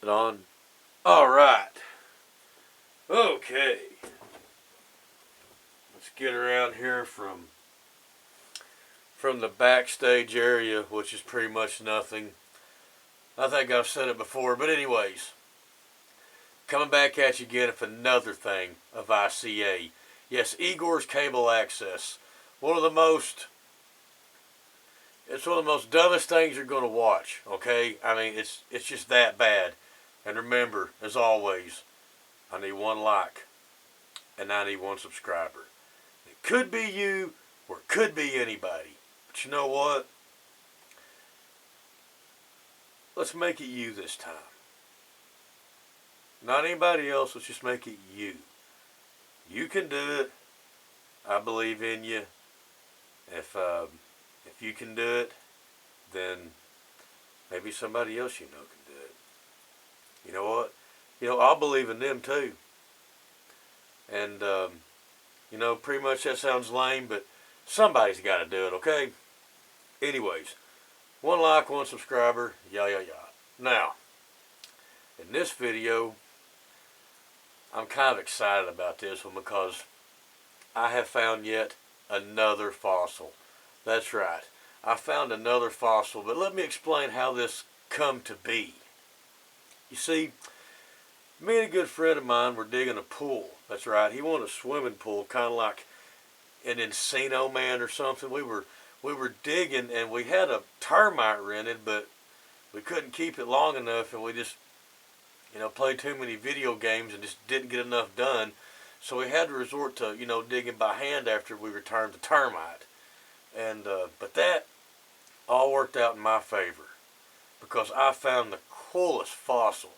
it on? Alright. Okay. Let's get around here from the backstage area, which is pretty much nothing. I think I've said it before, but anyways. Coming back at you again with another thing of ICA. Yes, Igor's Cable Access. It's one of the most dumbest things you're going to watch, okay? I mean, it's just that bad. And remember, as always, I need one like, and I need one subscriber. It could be you, or it could be anybody. But you know what? Let's make it you this time. Not anybody else, let's just make it you. You can do it. I believe in you. If you can do it, then maybe somebody else you know can do it. You know what? I'll believe in them too. And, pretty much that sounds lame, but somebody's got to do it, okay? Anyways, one like, one subscriber, yah. Now, in this video, I'm kind of excited about this one because I have found yet another fossil. That's right. I found another fossil, but let me explain how this come to be. You see, me and a good friend of mine were digging a pool. That's right. He wanted a swimming pool, kind of like an Encino Man or something. We were digging, and we had a termite rented, but we couldn't keep it long enough, and we just played too many video games and just didn't get enough done. So we had to resort to, digging by hand after we returned the termite. And, but that all worked out in my favor because I found the coolest fossil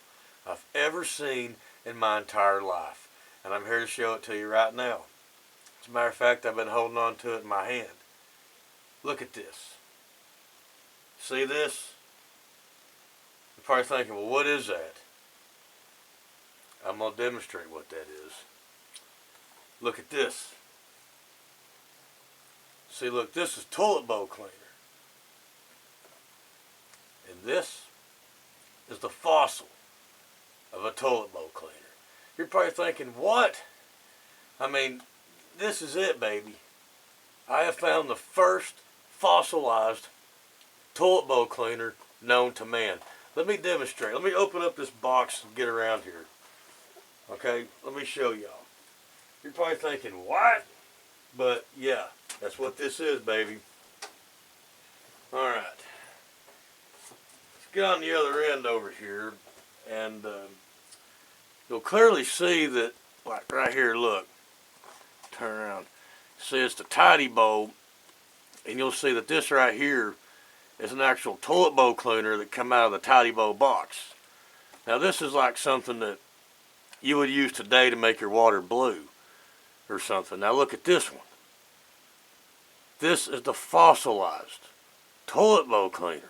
I've ever seen in my entire life. And I'm here to show it to you right now. As a matter of fact, I've been holding on to it in my hand. Look at this. See this? You're probably thinking, well, what is that? I'm going to demonstrate what that is. Look at this. See, look, this is toilet bowl cleaner. And this is the fossil of a toilet bowl cleaner. You're probably thinking, what? I mean, this is it, baby. I have found the first fossilized toilet bowl cleaner known to man. Let me demonstrate. Let me open up this box and get around here. Okay, let me show y'all. You're probably thinking, what? But yeah, that's what this is, baby. Alright. Let's get on the other end over here. And you'll clearly see that, like right here, look. Turn around. See, it's the tidy bowl. And you'll see that this right here is an actual toilet bowl cleaner that come out of the tidy bowl box. Now this is like something that you would use today to make your water blue or something. Now look at this one. This is the fossilized toilet bowl cleaner.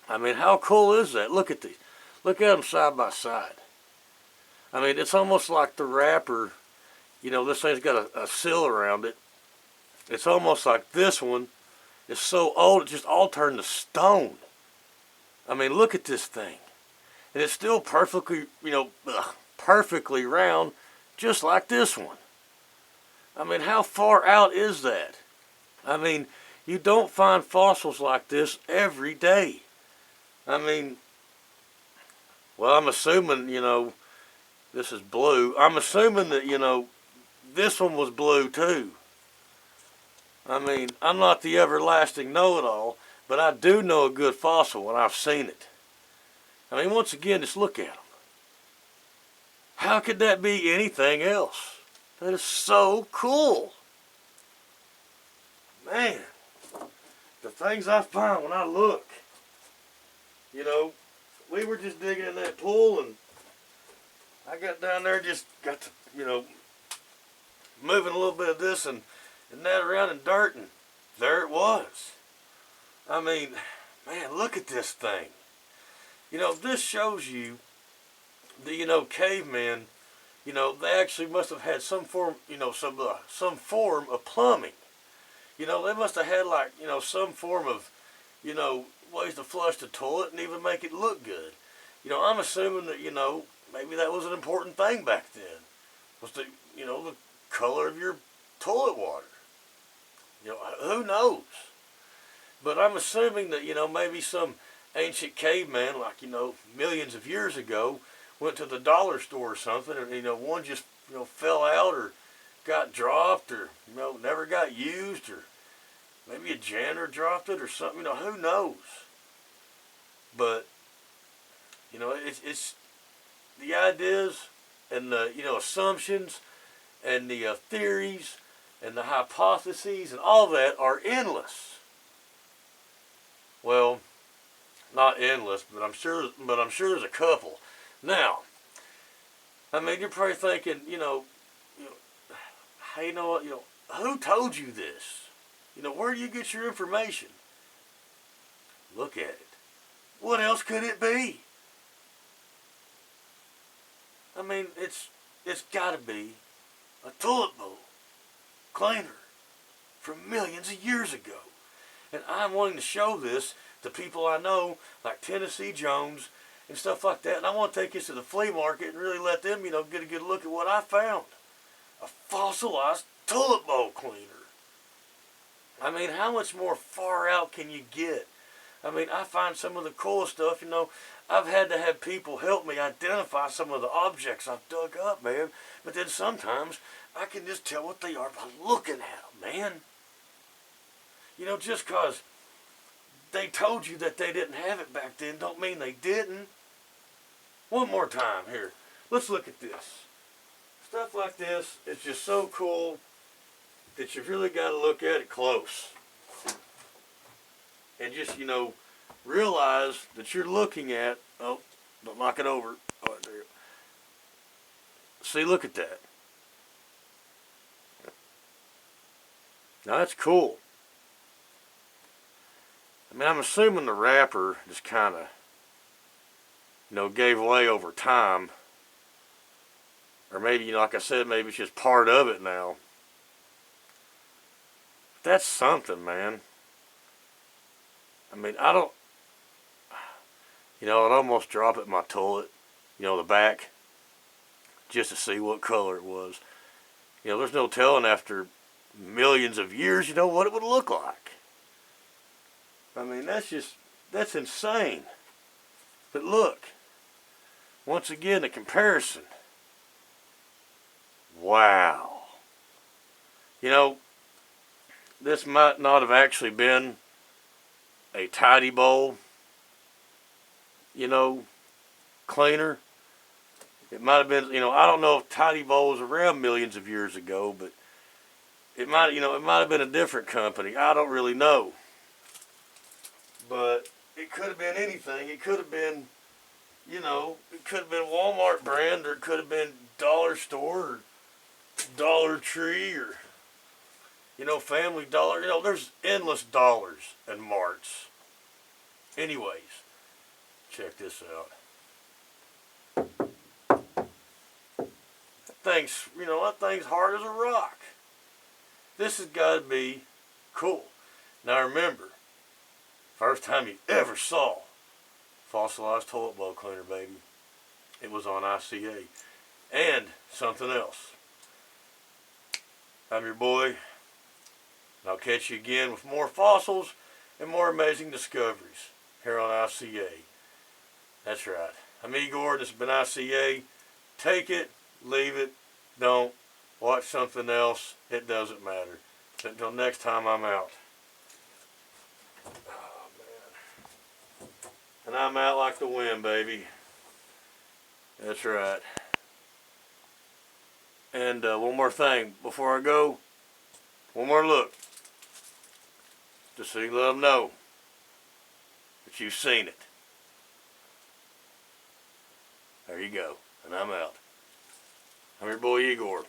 I mean, how cool is that? Look at these. Look at them side by side. I mean, it's almost like the wrapper, this thing's got a seal around it. It's almost like this one is so old it just all turned to stone. I mean, look at this thing. And it's still perfectly, perfectly round, just like this one. I mean, how far out is that? I mean, you don't find fossils like this every day. I mean, well, I'm assuming, this is blue. I'm assuming that, this one was blue too. I mean, I'm not the everlasting know-it-all, but I do know a good fossil when I've seen it. I mean, once again, just look at them. How could that be anything else? That is so cool. Man, the things I find when I look. We were just digging in that pool, and I got down there, just got to, moving a little bit of this and that around in dirt, and there it was. I mean, man, look at this thing. This shows you the, cavemen, they actually must have had some form, some form of plumbing. They must have had like, some form of, ways to flush the toilet and even make it look good. I'm assuming that, maybe that was an important thing back then. Was the color of your toilet water. Who knows? But I'm assuming that, maybe some ancient caveman, like, millions of years ago, went to the dollar store or something, and, one just, fell out or got dropped or, never got used, or maybe a janitor dropped it or something, who knows? But, it's the ideas and the, assumptions and the theories and the hypotheses and all that are endless. Well, not endless, but I'm sure there's a couple. Now, I mean, you're probably thinking, hey, what, who told you this? Where do you get your information? Look at it. What else could it be? I mean, it's got to be a toilet bowl cleaner from millions of years ago. And I'm wanting to show this to people I know, like Tennessee Jones and stuff like that. And I want to take this to the flea market and really let them, get a good look at what I found. A fossilized toilet bowl cleaner. I mean, how much more far out can you get? I mean, I find some of the coolest stuff, I've had to have people help me identify some of the objects I've dug up, man. But then sometimes I can just tell what they are by looking at them, man. Just because they told you that they didn't have it back then don't mean they didn't. One more time here. Let's look at this. Stuff like this is just so cool that you've really got to look at it close. And just, realize that you're looking at, oh, don't knock it over. Oh, there you go. See, look at that. Now that's cool. I mean, I'm assuming the wrapper just kind of, gave way over time. Or maybe, like I said, maybe it's just part of it now. That's something, man. I mean, I'd almost drop it in my toilet, the back, just to see what color it was. There's no telling after millions of years, what it would look like. I mean, that's insane. But look, once again, the comparison. Wow. This might not have actually been a tidy bowl, cleaner. It might have been, I don't know if tidy bowl was around millions of years ago, but it might have been a different company. I don't really know. But it could have been anything. It could have been, it could have been Walmart brand, or it could have been dollar store, or Dollar Tree, or, Family Dollar. There's endless dollars and marts. Anyways, check this out. That thing's hard as a rock. This has got to be cool. Now remember, first time you ever saw fossilized toilet bowl cleaner, baby, it was on ICA. And something else. I'm your boy, and I'll catch you again with more fossils and more amazing discoveries here on ICA. That's right. I'm Igor, this has been ICA. Take it, leave it, don't. Watch something else, it doesn't matter. Until next time, I'm out. Oh, man. And I'm out like the wind, baby. That's right. And one more thing before I go. One more look. Just so you let them know that you've seen it. There you go. And I'm out. I'm your boy Igor.